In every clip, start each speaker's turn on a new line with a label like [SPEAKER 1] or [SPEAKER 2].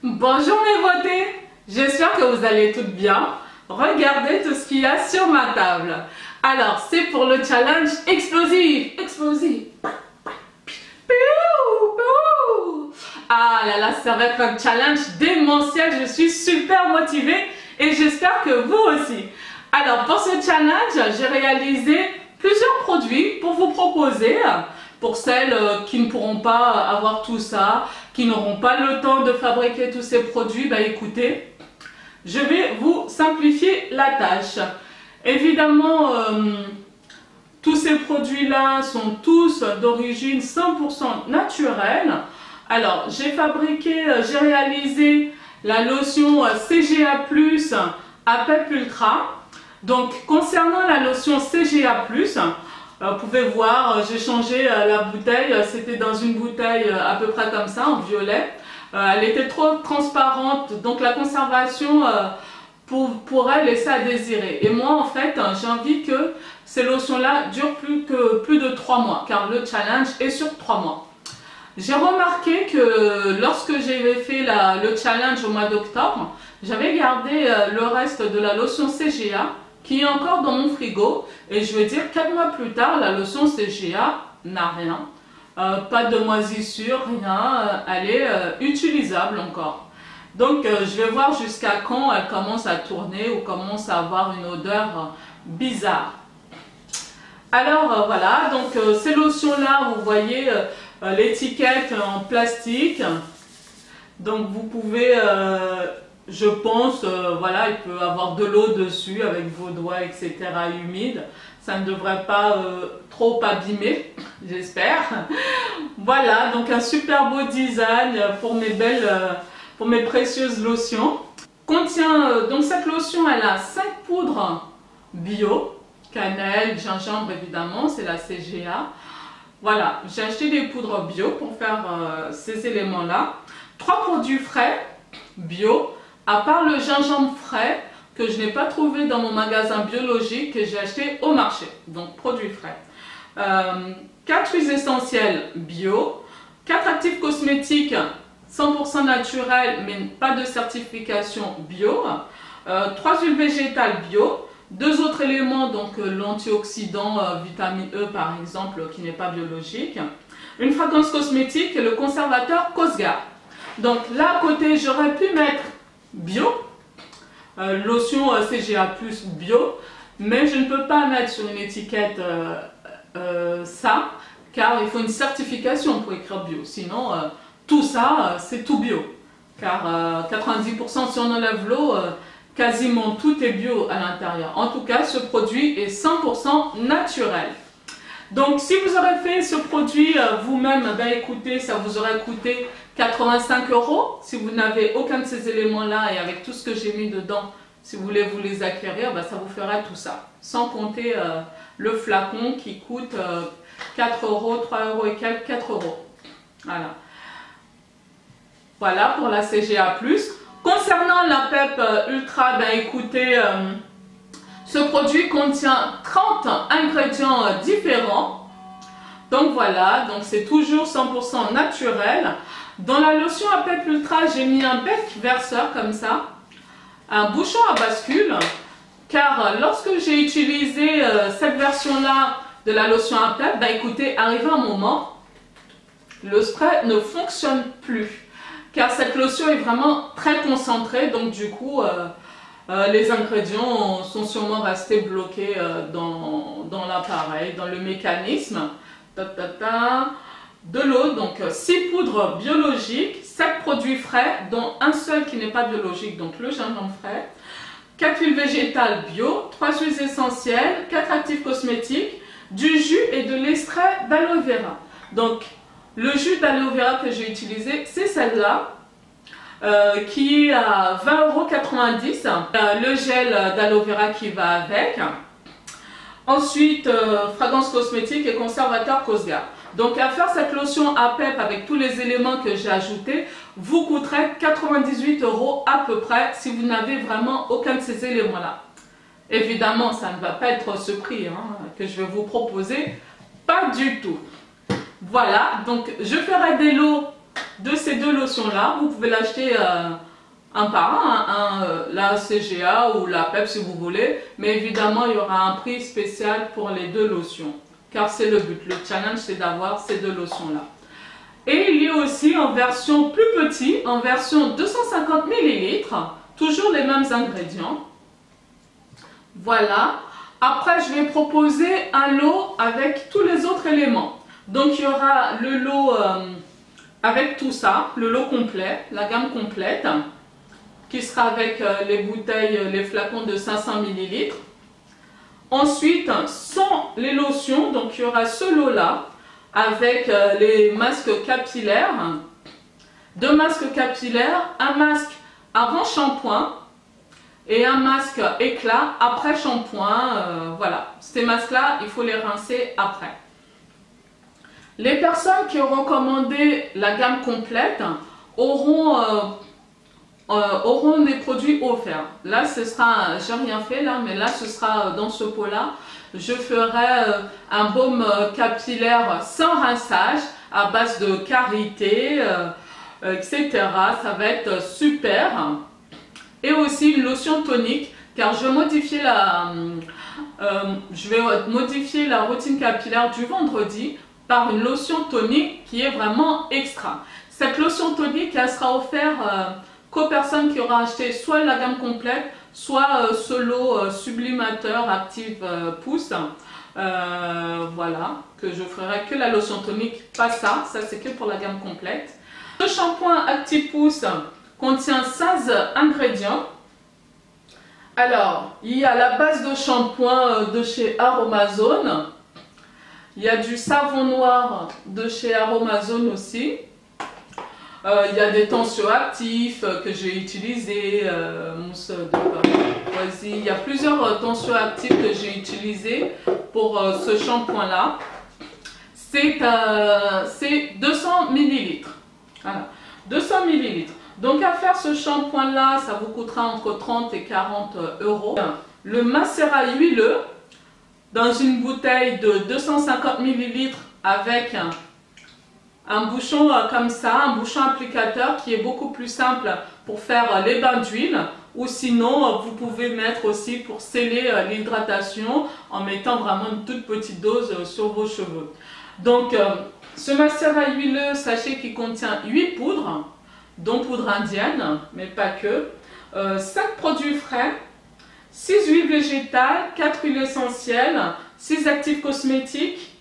[SPEAKER 1] Bonjour mes beautés, j'espère que vous allez toutes bien. Regardez tout ce qu'il y a sur ma table. Alors, c'est pour le challenge explosif. Explosif. Ah là là, ça va être un challenge démentiel. Je suis super motivée et j'espère que vous aussi. Alors, pour ce challenge, j'ai réalisé plusieurs produits pour vous proposer. Pour celles qui ne pourront pas avoir tout ça, qui n'auront pas le temps de fabriquer tous ces produits, bah écoutez, je vais vous simplifier la tâche. Évidemment, tous ces produits-là sont tous d'origine 100% naturelle. Alors, j'ai réalisé la lotion CGA+, APEP Ultra. Donc, concernant la lotion CGA+, vous pouvez voir, j'ai changé la bouteille, c'était dans une bouteille à peu près comme ça, en violet. Elle était trop transparente, donc la conservation pourrait laisser à désirer. Et moi, en fait, j'ai envie que ces lotions-là durent plus de 3 mois, car le challenge est sur 3 mois. J'ai remarqué que lorsque j'ai fait le challenge au mois d'octobre, j'avais gardé le reste de la lotion CGA, qui est encore dans mon frigo, et je veux dire 4 mois plus tard, la lotion CGA n'a rien, pas de moisissure, rien, elle est utilisable encore. Donc je vais voir jusqu'à quand elle commence à tourner ou commence à avoir une odeur bizarre. Alors voilà, donc ces lotions là, vous voyez l'étiquette en plastique, donc vous pouvez je pense, voilà, il peut avoir de l'eau dessus avec vos doigts, etc. humides. Ça ne devrait pas trop abîmer, j'espère. Voilà, donc un super beau design pour mes précieuses lotions. Contient, donc cette lotion, elle a 5 poudres bio, cannelle, gingembre évidemment, c'est la CGA. Voilà, j'ai acheté des poudres bio pour faire ces éléments-là. 3 produits frais bio. À part le gingembre frais que je n'ai pas trouvé dans mon magasin biologique que j'ai acheté au marché, donc produits frais. 4 huiles essentielles bio, 4 actifs cosmétiques 100% naturels mais pas de certification bio, 3 huiles végétales bio, 2 autres éléments, donc l'antioxydant vitamine E par exemple qui n'est pas biologique, une fragrance cosmétique et le conservateur Cosgar. Donc là à côté j'aurais pu mettre bio, lotion CGA+ bio, mais je ne peux pas mettre sur une étiquette ça, car il faut une certification pour écrire bio, sinon tout ça c'est tout bio, car 90% si on enlève l'eau, quasiment tout est bio à l'intérieur. En tout cas ce produit est 100% naturel. Donc si vous aurez fait ce produit vous-même, ben écoutez, ça vous aurait coûté 85 €. Si vous n'avez aucun de ces éléments-là et avec tout ce que j'ai mis dedans, si vous voulez vous les acquérir, ben ça vous fera tout ça. Sans compter le flacon qui coûte 4 €, 3 € et quelques, 4 €. Voilà. Voilà pour la CGA+. Concernant la PEP Ultra, ben écoutez, ce produit contient 30 ingrédients différents. Donc voilà, donc c'est toujours 100% naturel. Dans la lotion APEP Ultra, j'ai mis un bec verseur comme ça, un bouchon à bascule, car lorsque j'ai utilisé cette version-là de la lotion APEP, bah écoutez, arrivé un moment, le spray ne fonctionne plus, car cette lotion est vraiment très concentrée, donc du coup, les ingrédients sont sûrement restés bloqués dans l'appareil, dans le mécanisme. De l'eau, donc 6 poudres biologiques, 7 produits frais, dont un seul qui n'est pas biologique, donc le gingembre frais, 4 huiles végétales bio, 3 huiles essentielles, 4 actifs cosmétiques, du jus et de l'extrait d'aloe vera. Donc le jus d'aloe vera que j'ai utilisé, c'est celle-là, qui est à 20,90 €. Le gel d'aloe vera qui va avec. Ensuite, fragrance cosmétique et conservateur Cosgar. Donc à faire cette lotion APEP avec tous les éléments que j'ai ajoutés, vous coûterait 98 € à peu près si vous n'avez vraiment aucun de ces éléments-là. Évidemment, ça ne va pas être ce prix que je vais vous proposer, pas du tout. Voilà, donc je ferai des lots de ces deux lotions-là. Vous pouvez l'acheter un par un, la CGA ou la PEP si vous voulez. Mais évidemment, il y aura un prix spécial pour les deux lotions. Car c'est le but. Le challenge, c'est d'avoir ces deux lotions-là. Et il y a aussi en version plus petite, en version 250 ml, toujours les mêmes ingrédients. Voilà. Après, je vais proposer un lot avec tous les autres éléments. Donc, il y aura le lot avec tout ça, le lot complet, la gamme complète, qui sera avec les bouteilles, les flacons de 500 ml. Ensuite, sans les lotions, donc il y aura ce lot-là, avec les masques capillaires, 2 masques capillaires, un masque avant shampoing et un masque éclat après shampoing. Voilà, ces masques-là, il faut les rincer après. Les personnes qui auront commandé la gamme complète auront des produits offerts. Là, ce sera, j'ai rien fait là, mais là, ce sera dans ce pot-là. Je ferai un baume capillaire sans rinçage à base de karité, etc. Ça va être super. Et aussi une lotion tonique, car je vais modifier la routine capillaire du vendredi par une lotion tonique qui est vraiment extra. Cette lotion tonique, elle sera offerte qu'aux personnes qui auront acheté soit la gamme complète, soit ce lot sublimateur Active Pousse. Voilà, que je ferai que la lotion tonique, pas ça, ça c'est que pour la gamme complète. Le shampoing Active Pousse contient 16 ingrédients. Alors, il y a la base de shampoing de chez Aromazone. Il y a du savon noir de chez Aromazone aussi. Il y a des tensioactifs que j'ai utilisés, mousse de Poisy. Il y a plusieurs tensioactifs que j'ai utilisés pour ce shampoing-là. C'est 200 ml. Voilà, 200 ml. Donc à faire ce shampoing-là, ça vous coûtera entre 30 et 40 euros. Le macérat huileux dans une bouteille de 250 ml avec un bouchon comme ça, un bouchon applicateur qui est beaucoup plus simple pour faire les bains d'huile. Ou sinon, vous pouvez mettre aussi pour sceller l'hydratation en mettant vraiment une toute petite dose sur vos cheveux. Donc, ce macérat huileux, sachez qu'il contient 8 poudres, dont poudre indienne, mais pas que. 5 produits frais, 6 huiles végétales, 4 huiles essentielles, 6 actifs cosmétiques.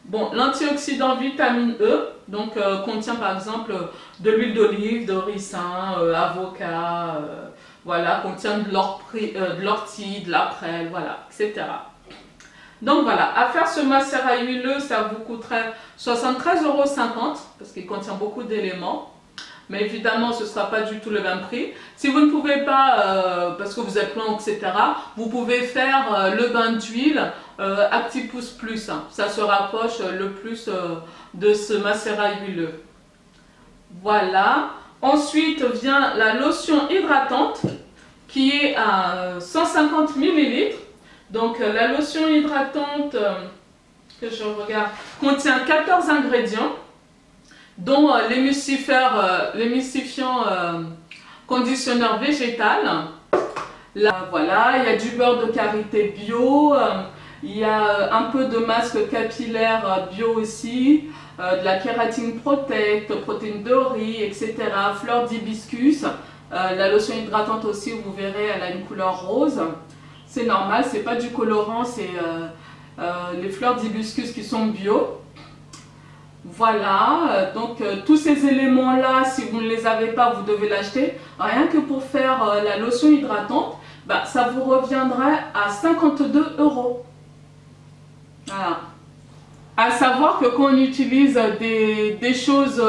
[SPEAKER 1] Bon, l'antioxydant vitamine E, donc contient par exemple de l'huile d'olive, de ricin, avocat, voilà, contient de l'ortie, de la prêle, voilà, etc. Donc voilà, à faire ce macérat huileux, ça vous coûterait 73,50 € parce qu'il contient beaucoup d'éléments. Mais évidemment, ce ne sera pas du tout le même prix. Si vous ne pouvez pas, parce que vous êtes loin, etc., vous pouvez faire le bain d'huile Active Pousse Plus. Hein. Ça se rapproche le plus de ce macérat huileux. Voilà. Ensuite vient la lotion hydratante qui est à 150 ml. Donc la lotion hydratante, que je regarde, contient 14 ingrédients, dont l'émulsifiant conditionneur végétal. Là, voilà, il y a du beurre de karité bio, il y a un peu de masque capillaire bio aussi, de la kératine protect, protéines de riz, etc. Fleur d'hibiscus. La lotion hydratante aussi, vous verrez, elle a une couleur rose. C'est normal, c'est pas du colorant, c'est les fleurs d'hibiscus qui sont bio. Voilà, donc tous ces éléments-là, si vous ne les avez pas, vous devez l'acheter. Rien que pour faire la lotion hydratante, bah, ça vous reviendrait à 52 €. Voilà. À savoir que quand on utilise des choses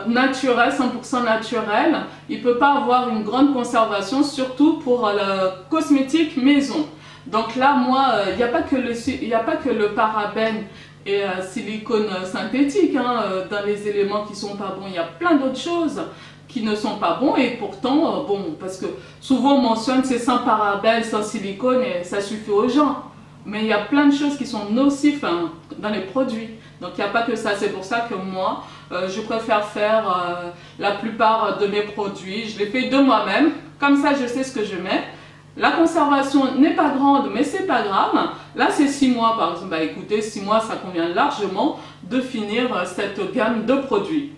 [SPEAKER 1] naturelles, 100% naturelles, il ne peut pas avoir une grande conservation, surtout pour le cosmétique maison. Donc là, moi, il n'y a pas que le parabène et silicone synthétique dans les éléments qui sont pas bons. Il y a plein d'autres choses qui ne sont pas bons et pourtant, bon, parce que souvent on mentionne c'est sans parabènes, sans silicone et ça suffit aux gens. Mais il y a plein de choses qui sont nocives dans les produits. Donc il n'y a pas que ça. C'est pour ça que moi, je préfère faire la plupart de mes produits. Je les fais de moi-même, comme ça je sais ce que je mets. La conservation n'est pas grande, mais c'est pas grave. Là, c'est 6 mois par exemple. Bah écoutez, 6 mois, ça convient largement de finir cette gamme de produits.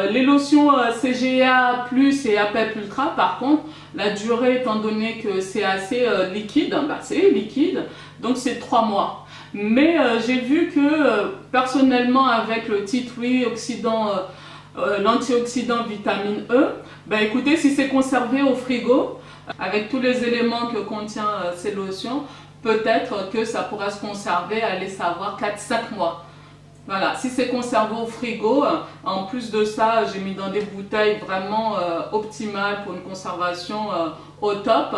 [SPEAKER 1] Les lotions CGA Plus et APEP Ultra, par contre, la durée, étant donné que c'est assez liquide, bah, c'est liquide, donc c'est 3 mois. Mais j'ai vu que personnellement, avec le tea tree oxydant, l'antioxydant vitamine E, bah écoutez, si c'est conservé au frigo, avec tous les éléments que contient ces lotions, peut-être que ça pourrait se conserver, allez savoir, 4-5 mois. Voilà, si c'est conservé au frigo, en plus de ça, j'ai mis dans des bouteilles vraiment optimales pour une conservation au top.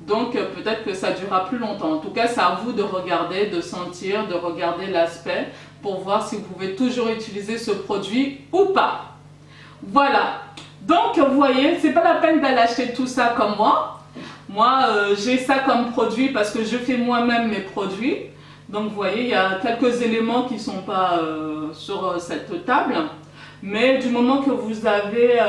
[SPEAKER 1] Donc peut-être que ça durera plus longtemps. En tout cas, c'est à vous de regarder, de sentir, de regarder l'aspect pour voir si vous pouvez toujours utiliser ce produit ou pas. Voilà. Donc vous voyez, c'est pas la peine d'aller acheter tout ça comme moi. Moi, j'ai ça comme produit parce que je fais moi-même mes produits. Donc vous voyez, il y a quelques éléments qui ne sont pas sur cette table. Mais du moment que vous avez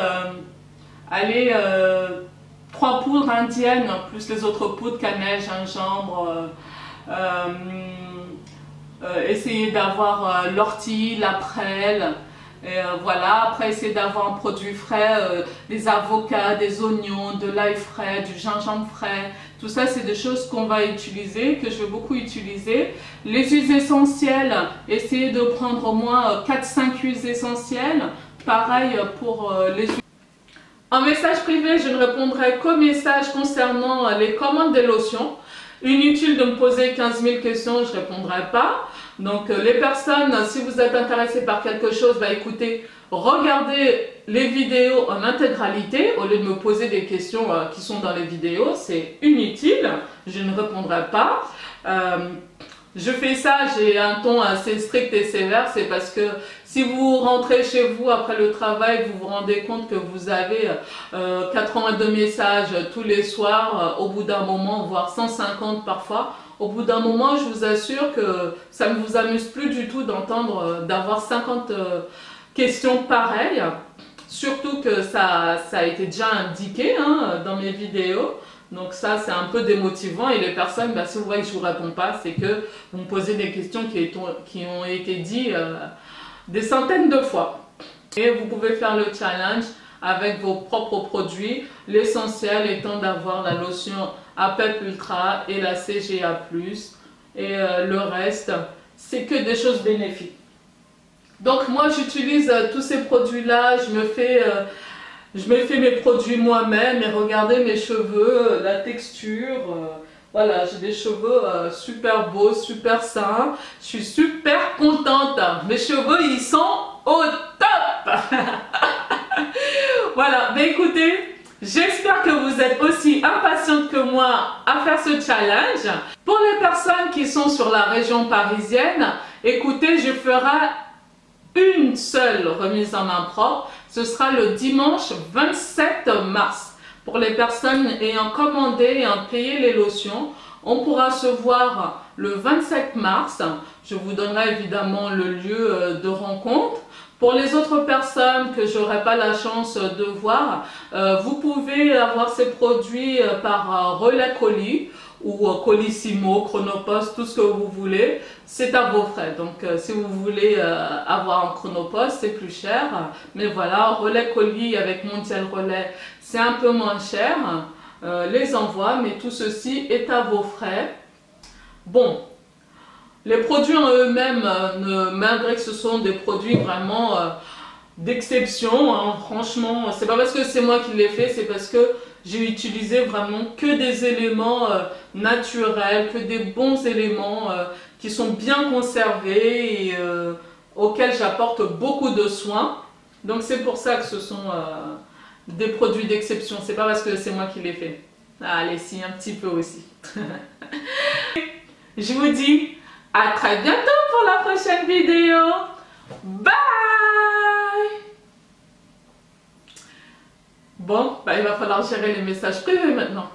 [SPEAKER 1] 3 poudres indiennes, plus les autres poudres, cannelle, gingembre, essayez d'avoir l'ortie, la prêle. Et voilà, après essayez d'avoir un produit frais, des avocats, des oignons, de l'ail frais, du gingembre frais. Tout ça, c'est des choses qu'on va utiliser, que je vais beaucoup utiliser. Les huiles essentielles, essayez de prendre au moins 4-5 huiles essentielles. Pareil pour les huiles. En message privé, je ne répondrai qu'aux messages concernant les commandes des lotions. Inutile de me poser 15 000 questions, je ne répondrai pas. Donc les personnes, si vous êtes intéressés par quelque chose, bah écoutez, regardez les vidéos en intégralité au lieu de me poser des questions qui sont dans les vidéos, c'est inutile, je ne répondrai pas. Je fais ça, j'ai un ton assez strict et sévère, c'est parce que si vous rentrez chez vous après le travail, vous vous rendez compte que vous avez 82 messages tous les soirs, au bout d'un moment, voire 150 parfois. Au bout d'un moment, je vous assure que ça ne vous amuse plus du tout d'entendre, d'avoir 50 questions pareilles. Surtout que ça a été déjà indiqué dans mes vidéos. Donc ça, c'est un peu démotivant. Et les personnes, bah, si vous voyez que je ne vous réponds pas, c'est que vous me posez des questions qui ont été dites des centaines de fois. Et vous pouvez faire le challenge avec vos propres produits. L'essentiel étant d'avoir la lotion APEP Ultra et la CGA+. Et le reste, c'est que des choses bénéfiques. Donc moi, j'utilise tous ces produits-là. Je me fais mes produits moi-même. Et regardez mes cheveux, la texture. Voilà, j'ai des cheveux super beaux, super sains. Je suis super contente. Mes cheveux, ils sont au top. Voilà, mais écoutez, j'espère que vous êtes aussi impatiente que moi à faire ce challenge. Pour les personnes qui sont sur la région parisienne, écoutez, je ferai une seule remise en main propre. Ce sera le dimanche 27 mars. Pour les personnes ayant commandé et ayant payé les lotions, on pourra se voir le 27 mars. Je vous donnerai évidemment le lieu de rencontre. Pour les autres personnes que je n'aurai pas la chance de voir, vous pouvez avoir ces produits par relais colis ou Colissimo, Chronopost, tout ce que vous voulez. C'est à vos frais. Donc si vous voulez avoir un Chronopost, c'est plus cher. Mais voilà, relais colis avec Mondial Relais, c'est un peu moins cher. Les envois, mais tout ceci est à vos frais. Bon. Les produits en eux-mêmes, malgré que ce sont des produits vraiment d'exception, franchement, c'est pas parce que c'est moi qui l'ai fait, c'est parce que j'ai utilisé vraiment que des éléments naturels, que des bons éléments qui sont bien conservés et auxquels j'apporte beaucoup de soins. Donc c'est pour ça que ce sont des produits d'exception, c'est pas parce que c'est moi qui l'ai fait. Allez, si, un petit peu aussi. Je vous dis à très bientôt pour la prochaine vidéo. Bye! Bon, bah, il va falloir gérer les messages privés maintenant.